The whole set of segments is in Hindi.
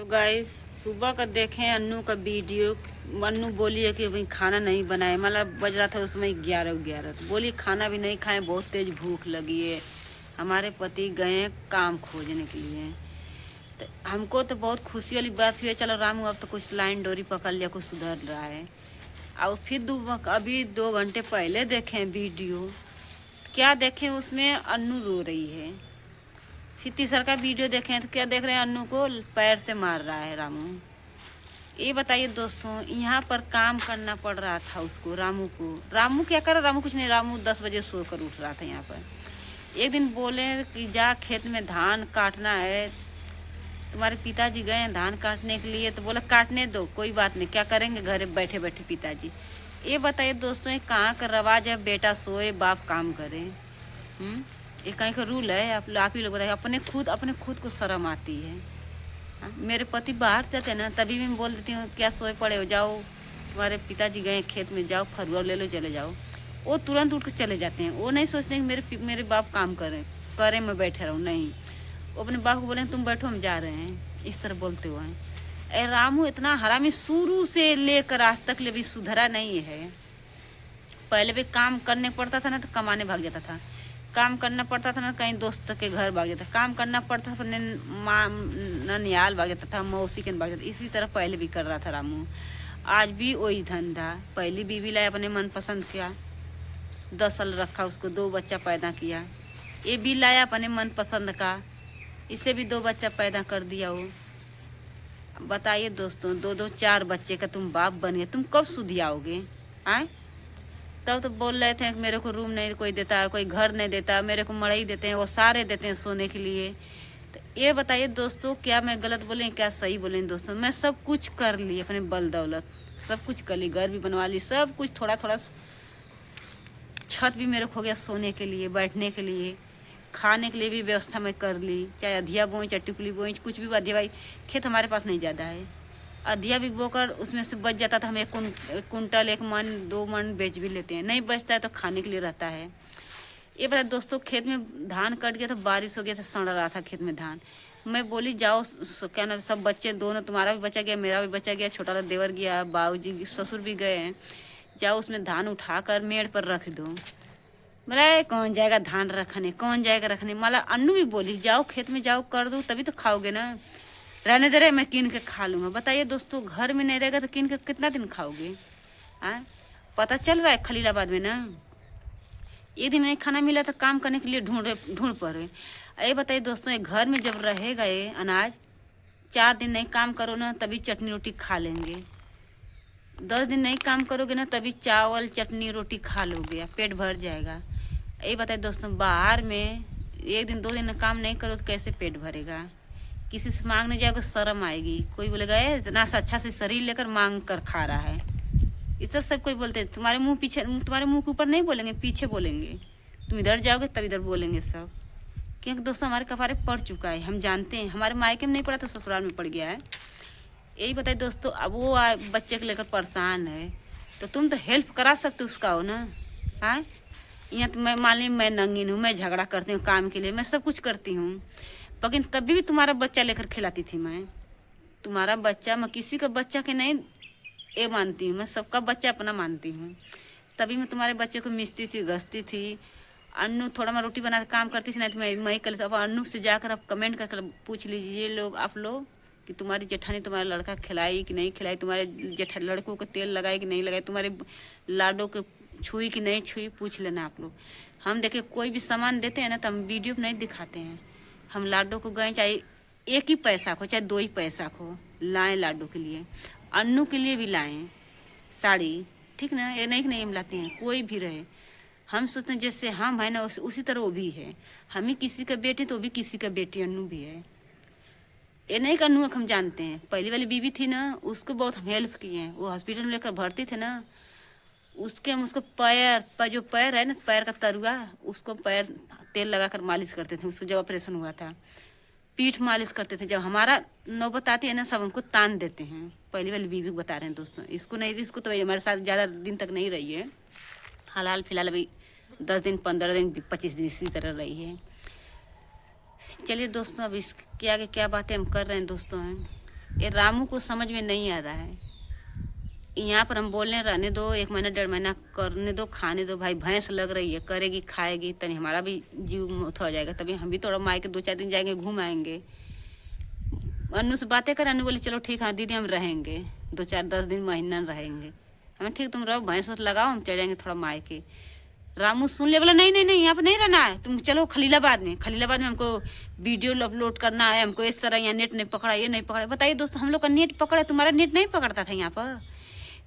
गाइस, सुबह का देखें अन्नू का वीडियो। अन्नू बोली है कि भाई खाना नहीं बनाए, मतलब बज रहा था उस समय 11 तो बोली खाना भी नहीं खाए, बहुत तेज भूख लगी है। हमारे पति गए हैं काम खोजने के लिए। तो हमको तो बहुत खुशी वाली बात हुई है, चलो रामू अब तो कुछ लाइन डोरी पकड़ लिया, कुछ सुधर रहा है। और फिर अभी 2 घंटे पहले देखें वीडियो, क्या देखें उसमें अन्नू रो रही है। फिर तीसरा का वीडियो देखें तो क्या देख रहे हैं, अन्नू को पैर से मार रहा है रामू। ये बताइए दोस्तों, यहाँ पर काम करना पड़ रहा था उसको, रामू को। रामू क्या कर रहा, रामू कुछ नहीं, रामू 10 बजे सोकर उठ रहा था। यहाँ पर एक दिन बोले कि जा खेत में धान काटना है, तुम्हारे पिताजी गए हैं धान काटने के लिए। तो बोला काटने दो, कोई बात नहीं, क्या करेंगे घर बैठे बैठे पिताजी। ये बताइए दोस्तों, ये कहाँ का रवाज है, बेटा सोए बाप काम करे। ये कहीं का रूल है? आप ही लोग बताइए। अपने खुद को शर्म आती है। मेरे पति बाहर से थे ना, तभी मैं बोल देती हूँ क्या सोए पड़े हो, जाओ तुम्हारे पिताजी गए खेत में, जाओ फरुआ ले लो चले जाओ। वो तुरंत उठ कर चले जाते हैं। वो नहीं सोचते कि मेरे बाप काम करें मैं बैठे रहूँ। नहीं, वो अपने बाप को बोले तुम बैठो हम जा रहे हैं, इस तरह बोलते हुए हैं। रामू इतना हरामी शुरू से लेकर आज तक ले भी सुधरा नहीं है। पहले भी काम करने पड़ता था ना तो कमाने भाग जाता था, काम करना पड़ता था ना कहीं दोस्त के घर भाग जाता, काम करना पड़ता था अपने ननियाल भाग जाता था, मौसी के भाग जाता। इसी तरह पहले भी कर रहा था रामू। आज भी वही धंधा। पहली बीवी लाया अपने मनपसंद किया, 10 साल रखा उसको, 2 बच्चा पैदा किया। ये भी लाया अपने मनपसंद का, इसे भी 2 बच्चा पैदा कर दिया। वो बताइए दोस्तों, 2 4 बच्चे का तुम बाप बन गए, तुम कब सुधियाओगे? आए तब तो बोल रहे थे कि मेरे को रूम नहीं कोई देता है, कोई घर नहीं देता, मेरे को मड़ई देते हैं, वो सारे देते हैं सोने के लिए। तो ये बताइए दोस्तों, क्या मैं गलत बोले क्या सही बोले? दोस्तों मैं सब कुछ कर ली अपने बल दौलत, सब कुछ कर ली, घर भी बनवा ली, सब कुछ, थोड़ा थोड़ा छत भी मेरे को हो गया सोने के लिए, बैठने के लिए, खाने के लिए भी व्यवस्था मैं कर ली। चाहे अधिया बोई चाहे टिकुली बोई, कुछ भी अधिया भाई, खेत हमारे पास नहीं ज़्यादा है, अधिया भी बोकर उसमें से बच जाता था। हम 1 कुंटल 1 मन 2 मन बेच भी लेते हैं, नहीं बचता है तो खाने के लिए रहता है। ये बता दोस्तों, खेत में धान कट गया था, बारिश हो गया था, सड़ रहा था खेत में धान। मैं बोली जाओ क्या ना, सब बच्चे दोनों, तुम्हारा भी बचा गया मेरा भी बचा गया, छोटा सा देवर गया, बाबूजी ससुर भी गए हैं, जाओ उसमें धान उठाकर मेड़ पर रख दो। बोला कौन जाएगा धान रखने, कौन जाएगा रखने। माला अन्नू भी बोली जाओ खेत में जाओ कर दो, तभी तो खाओगे ना, रहने दे रहे मैं कीन के खा लूँगा। बताइए दोस्तों, घर में नहीं रहेगा तो कीन के कितना दिन खाओगे? पता चल रहा है खलीलाबाद में ना, एक दिन नहीं खाना मिला तो काम करने के लिए ढूंढ पड़े। ये बताइए दोस्तों, ये घर में जब रहेगा ये अनाज, 4 दिन नहीं काम करो ना तभी चटनी रोटी खा लेंगे, 10 दिन नहीं काम करोगे ना तभी चावल चटनी रोटी खा लोगे, पेट भर जाएगा। ये बताइए दोस्तों, बाहर में 1 दिन 2 दिन काम नहीं करो तो कैसे पेट भरेगा? किसी से मांगने जाओगे शर्म आएगी, कोई बोलेगा इतना अच्छा से शरीर लेकर मांग कर खा रहा है। इस सब कोई बोलते हैं, तुम्हारे मुंह पीछे, तुम्हारे मुंह के ऊपर नहीं बोलेंगे, पीछे बोलेंगे। तुम इधर जाओगे तब इधर बोलेंगे सब, क्योंकि दोस्तों हमारे कपारे पड़ चुका है, हम जानते हैं। हमारे मायके में नहीं पड़ा तो ससुराल में पड़ गया है। यही बताइए दोस्तों, अब वो बच्चे को लेकर परेशान है तो तुम तो हेल्प करा सकते हो उसका हो ना। हाँ, यहाँ तो मैं मान ली मैं नंगीन हूँ, मैं झगड़ा करती हूँ काम के लिए, मैं सब कुछ करती हूँ, लेकिन तभी भी तुम्हारा बच्चा लेकर खिलाती थी मैं। तुम्हारा बच्चा, मैं किसी का बच्चा के नहीं ये मानती हूँ, मैं सबका बच्चा अपना मानती हूँ। तभी मैं तुम्हारे बच्चे को मिसती थी, घसती थी। अन्नू थोड़ा मैं रोटी बना काम करती थी ना, तो मैं कर, अब अन्नू से जाकर आप कमेंट कर पूछ लीजिए लोग, आप लोग, कि तुम्हारी जेठानी तुम्हारा लड़का खिलाई कि नहीं खिलाई, तुम्हारे लड़कों को तेल लगाए कि नहीं लगाए, तुम्हारे लाडो को छुई कि नहीं छुई, पूछ लेना आप लोग। हम देखिए कोई भी सामान देते हैं ना तो हम वीडियो में नहीं दिखाते हैं। हम लाडो को गए, चाहे 1 ही पैसा को चाहे 2 ही पैसा को लाएं लाडो के लिए, अन्नू के लिए भी लाएं साड़ी, ठीक ना। ये नहीं कि नहीं हम लाते हैं, कोई भी रहे। हम सोचते हैं जैसे हम है ना उसी तरह वो भी है। हम ही किसी का बेटी तो भी किसी का बेटी अन्नू भी है। ये नहीं कि अन्नू हम जानते हैं, पहली वाली बीवी थी ना, उसको बहुत हम हेल्प किए हैं। वो हॉस्पिटल में लेकर भर्ती थे ना, हम उसको पैर जो पैर है ना, पैर का तरुआ, उसको पैर तेल लगाकर मालिश करते थे उसको, जब ऑपरेशन हुआ था। पीठ मालिश करते थे। जब हमारा नौबत आती है ना, सब हमको तान देते हैं। पहली वाली बीवी को बता रहे हैं दोस्तों, इसको नहीं, इसको तो हमारे साथ ज़्यादा दिन तक नहीं रही है, हाल फिलहाल अभी 10 दिन 15 दिन 25 दिन इसी तरह रही है। चलिए दोस्तों, अब इसके आगे क्या बातें हम कर रहे हैं दोस्तों हैं, ये रामू को समझ में नहीं आ रहा है। यहाँ पर हम बोल रहे हैं रहने दो, 1 महीना 1.5 महीना करने दो, खाने दो भाई, भैंस लग रही है, करेगी खाएगी, तनी हमारा भी जीव मुक्त हो जाएगा, तभी हम भी थोड़ा मायके के 2-4 दिन जाएंगे, घूम आएंगे। अन्नू से बातें कर, अन्नू बोली चलो ठीक है दीदी हम रहेंगे 2-4-10 दिन महीना रहेंगे। हमें ठीक तुम रहो, भैंस लगाओ, हम चले जाएंगे थोड़ा मायके। रामू सुन ले, बोला नहीं नहीं नहीं यहाँ पे नहीं रहना है, तुम चलो खलीलाबाद में। खलीलाबाद में हमको वीडियो अपलोड करना है, हमको इस तरह यहाँ नेट नहीं पकड़ा, ये नहीं पकड़ा। बताइए दोस्तों, हम लोग का नेट पकड़ा, तुम्हारा नेट नहीं पकड़ता था यहाँ पर।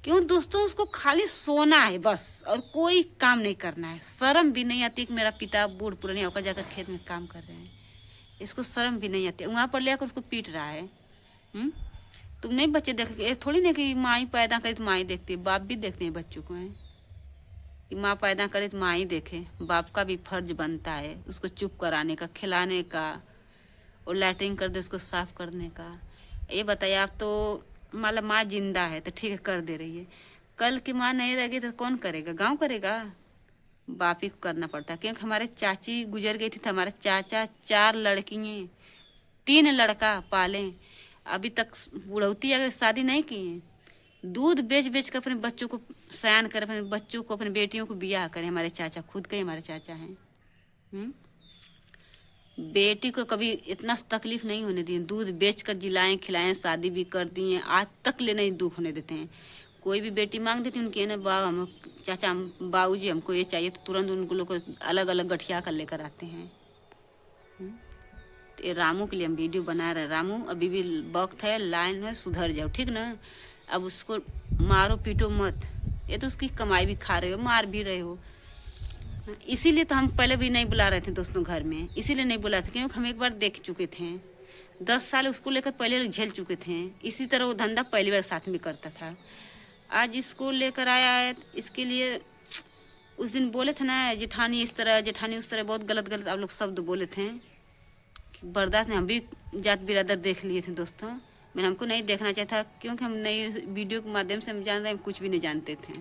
क्यों दोस्तों, उसको खाली सोना है बस, और कोई काम नहीं करना है। शर्म भी नहीं आती कि मेरा पिता बूढ़ पुरानी होकर जाकर खेत में काम कर रहे हैं, इसको शर्म भी नहीं आती। वहाँ पर ले आकर उसको पीट रहा है। तुम नहीं बच्चे देख, थोड़ी नहीं कि माँ ही पैदा करी तो माँ ही देखती है, बाप भी देखते हैं बच्चों को, है कि माँ पैदा करे तो माँ ही देखे। बाप का भी फर्ज बनता है उसको चुप कराने का, खिलाने का, और लैट्रिन कर दे उसको साफ करने का। ये बताइए आप, तो मतलब माँ जिंदा है तो ठीक है कर दे रही है, कल की माँ नहीं रहेगी तो कौन करेगा, गांव करेगा? बाप ही को करना पड़ता है। क्योंकि हमारे चाची गुजर गई थी तो हमारे चाचा 4 लड़कियाँ 3 लड़का पाले, अभी तक बुढ़ौती अगर शादी नहीं की है, दूध बेच बेच कर अपने बच्चों को सयान कर, अपने बच्चों को, अपने बेटियों को बियाह करें। हमारे चाचा खुद के हमारे चाचा हैं। बेटी को कभी इतना तकलीफ नहीं होने दी, दूध बेच कर जिलाएं खिलाएं, शादी भी कर दी हैं, आज तक ले नहीं दुख होने देते हैं। कोई भी बेटी मांग देती उनकी ना, बाबा हम चाचा बाबूजी हमको ये चाहिए, तो तुरंत उनको लोग को अलग अलग गठिया कर लेकर आते हैं। तो ये रामू के लिए हम वीडियो बना रहे हैं। रामू अभी भी वक्त है, लाइन में सुधर जाओ, ठीक ना? अब उसको मारो पीटो मत, ये तो उसकी कमाई भी खा रहे हो, मार भी रहे हो। इसीलिए तो हम पहले भी नहीं बुला रहे थे दोस्तों घर में, इसीलिए नहीं बुला थे क्योंकि हम एक बार देख चुके थे, 10 साल उसको लेकर पहले झेल चुके थे। इसी तरह वो धंधा पहली बार साथ में करता था, आज इसको लेकर आया है। इसके लिए उस दिन बोले थे ना, जेठानी इस तरह जेठानी उस तरह, बहुत गलत गलत आप लोग शब्द बोले थे, बर्दाश्त नहीं। हम भी जात बिरादर देख लिए थे दोस्तों, मैंने हमको नहीं देखना चाहिए था, क्योंकि हम नई वीडियो के माध्यम से हम जान रहे हैं, कुछ भी नहीं जानते थे।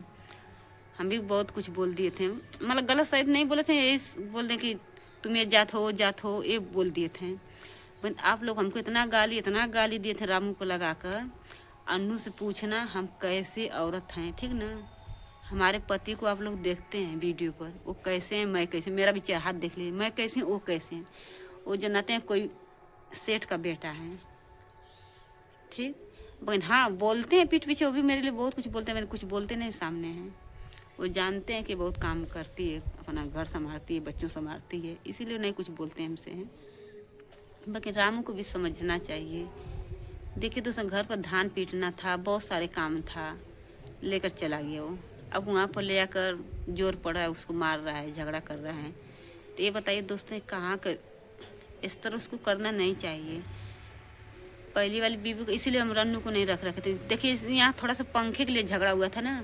हम भी बहुत कुछ बोल दिए थे, मतलब गलत शायद नहीं बोले थे, यही बोल दें कि तुम ये जात हो, ये बोल दिए थे। आप लोग हमको इतना गाली दिए थे रामू को लगाकर। अन्नू से पूछना हम कैसे औरत हैं, ठीक ना? हमारे पति को आप लोग देखते हैं वीडियो पर, वो कैसे हैं, मैं कैसे, मेरा भी हाथ देख लीजिए, मैं कैसी हूँ, वो कैसे हैं। वो जनाते हैं कोई सेठ का बेटा है, ठीक। लेकिन हाँ बोलते हैं पीठ पीछे, वो भी मेरे लिए बहुत कुछ बोलते हैं, मेरे कुछ बोलते नहीं सामने हैं। वो जानते हैं कि बहुत काम करती है, अपना घर संभालती है, बच्चों संभालती है, इसीलिए नहीं कुछ बोलते हैं हमसे हैं। बाकी रामू को भी समझना चाहिए। देखिए दोस्तों, घर पर धान पीटना था, बहुत सारे काम था, लेकर चला गया वो। अब वहाँ पर ले आकर जोर पड़ा है, उसको मार रहा है, झगड़ा कर रहा है। तो ये बताइए दोस्तों, कहाँ कर, इस तरह उसको करना नहीं चाहिए। पहली वाली बीवी को इसीलिए हम रन्नू को नहीं रख रखे थे। देखिए यहाँ थोड़ा सा पंखे के लिए झगड़ा हुआ था ना,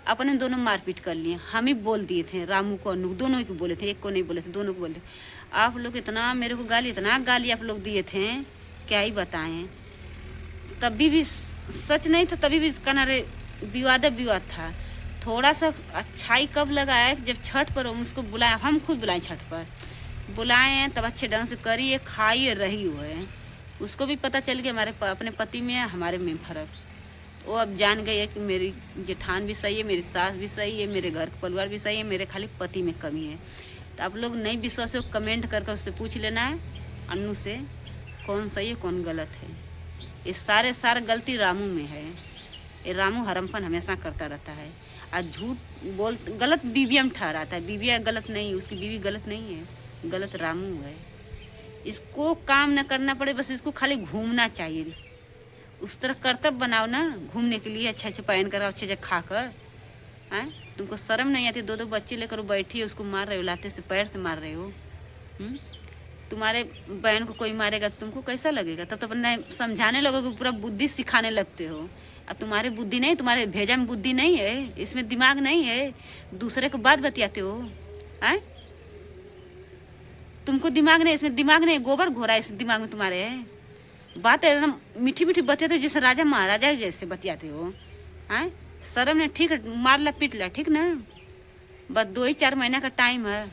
अपने दोनों मारपीट कर लिए। हम ही बोल दिए थे, रामू को अन्नू दोनों को बोले थे, एक को नहीं बोले थे, दोनों को बोले थे। आप लोग इतना मेरे को गाली, इतना गाली आप लोग दिए थे, क्या ही बताएं। तभी भी सच नहीं था, तभी भी कहना रे विवाद था। थोड़ा सा अच्छाई कब लगाया, जब छठ पर हम उसको बुलाए, हम खुद बुलाए छठ पर बुलाए हैं, तब अच्छे ढंग से करिए, खाइए, रही हुए। उसको भी पता चल गया हमारे अपने पति में हमारे में फ़र्क। वो अब जान गई है कि मेरी जेठान भी सही है, मेरी सास भी सही है, मेरे घर का परिवार भी सही है, मेरे खाली पति में कमी है। तो आप लोग नहीं विश्वास हो, कमेंट करके उससे पूछ लेना है अन्नू से, कौन सही है कौन गलत है। ये सारे गलती रामू में है। ये रामू हरमपन हमेशा करता रहता है, आज झूठ बोल गलत बीविया में ठहराता है। बीविया गलत नहीं, उसकी बीवी गलत नहीं है, गलत रामू है। इसको काम न करना पड़े, बस इसको खाली घूमना चाहिए। उस तरह कर्तव्य बनाओ ना, घूमने के लिए अच्छे पहन कर, अच्छे खा कर। हैं, तुमको शर्म नहीं आती? 2 बच्चे लेकर बैठी है, उसको मार रहे हो, लाते से पैर से मार रहे हो। तुम्हारे बहन को कोई मारेगा तो तुमको कैसा लगेगा? तब तो अपना समझाने लगोगे, पूरा बुद्धि सिखाने लगते हो। अब तुम्हारी बुद्धि नहीं, तुम्हारे भेजा में बुद्धि नहीं है, इसमें दिमाग नहीं है, दूसरे को बात बतियाते हो। हैं, तुमको दिमाग नहीं, इसमें दिमाग नहीं, गोबर घोरा इस दिमाग में तुम्हारे है। बात एकदम मीठी मीठी बतियाते हो, जैसे राजा महाराजा जैसे बतियाते हो। हैं, शर्म नहीं? ठीक है, मार ला पीट ला, ठीक ना? बस 2-4 महीना का टाइम है।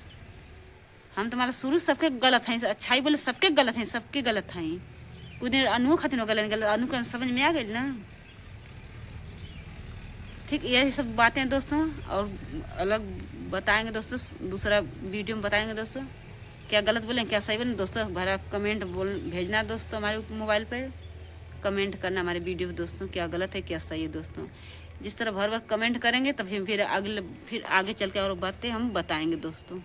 हम तुम्हारा शुरू सबके गलत हैं, अच्छाई बोले सबके गलत हैं, सबके गलत हैं। कुछ दिन अनु खातिर हो गए, अनु को समझ में आ गई ना। ठीक, यही सब बातें हैं दोस्तों, और अलग बताएंगे दोस्तों, दूसरा वीडियो में बताएंगे दोस्तों क्या गलत बोले क्या सही बोले दोस्तों। भरा कमेंट भेजना दोस्तों, हमारे मोबाइल पे कमेंट करना हमारे वीडियो पे दोस्तों, क्या गलत है क्या सही है दोस्तों। जिस तरह भर भर कमेंट करेंगे तो फिर आगे चल के और बातें हम बताएंगे दोस्तों।